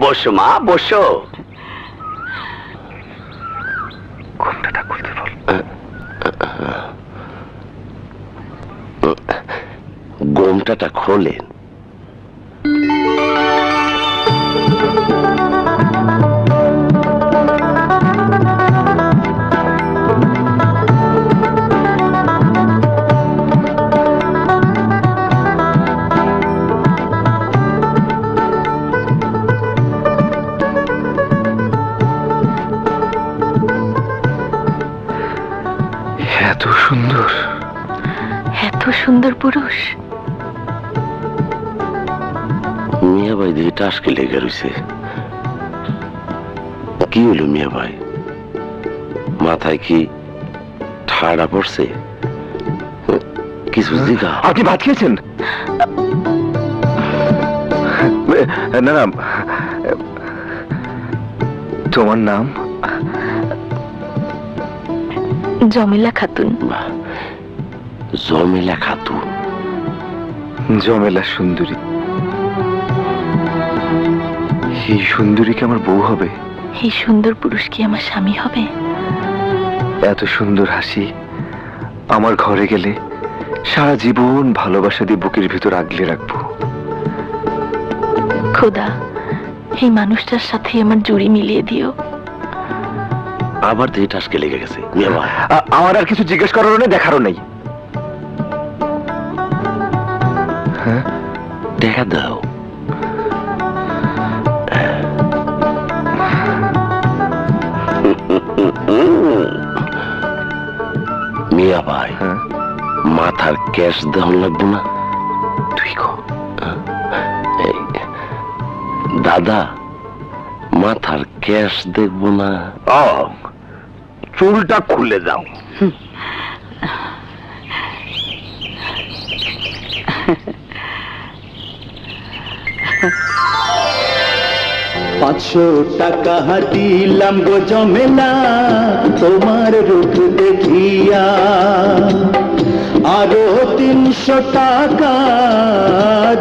বসো মা, বসো। ঘুমটা খুলতে বল। ঘোমটাটা খোলেন। এত সুন্দর, এত সুন্দর পুরুষ। মিয়া ভাই দিয়ে টাসকে লেগে রয়েছে। কি হলো মিয়া ভাই? মাথায় কি ঠাড়া পড়ছে? কিছু জিগা। আপনি ভাত খেয়েছেন? না না, তোমার নাম? জমিলা খাতুন। জমিলা খাতুন? জমেলা সুন্দরী। এই সুন্দরী কি আমার বউ হবে? এই সুন্দর পুরুষ কি আমার স্বামী হবে? এত সুন্দর হাসি আমার ঘরে গেলে সারা জীবন ভালোবাসা দিয়ে বুকের ভিতর আগলে রাখবো। খোদা, এই মানুষটার সাথে আমার জুড়ি মিলিয়ে দিও। আবার দিয়ে টাসকে লেগে গেছে মিয়া ভাই। আমার আর কিছু জিজ্ঞেস করারও নেই, দেখারও নেই। হ্যাঁ, দেখা দাও। মিয়া ভাই, মাথার ক্যাশ দেওয়া লাগবে না? তুই কো। এই, দাদা, মাথার ক্যাশ দেখবো না? চুলটা খুলে দাও। পাঁচশো টাকা দিলাম গো জমেলা তোমার রূপ দেখিয়া, আরো 300 টাকা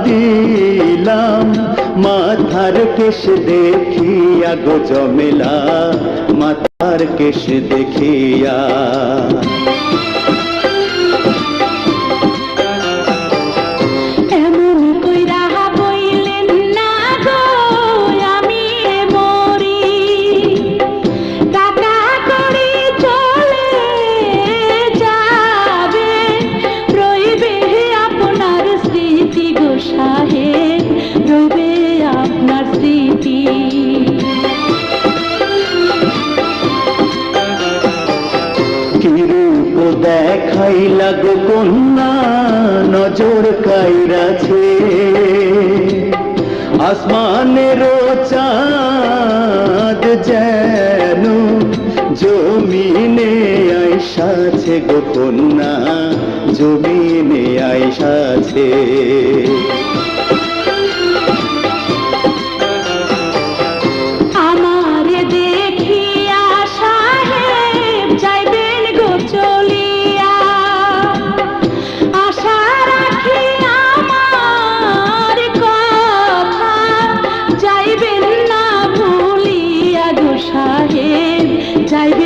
দিলাম মাথার কেশ দেখিয়া গো জমেলা, মাথার কেশ দেখিয়া। দেখাইলা গো কন্যা নজর কাইরাছে, আসমানের চাঁদ যেন জমিনে আইসাছে গো কন্যা, জমিনে আইসাছে। যাইবেন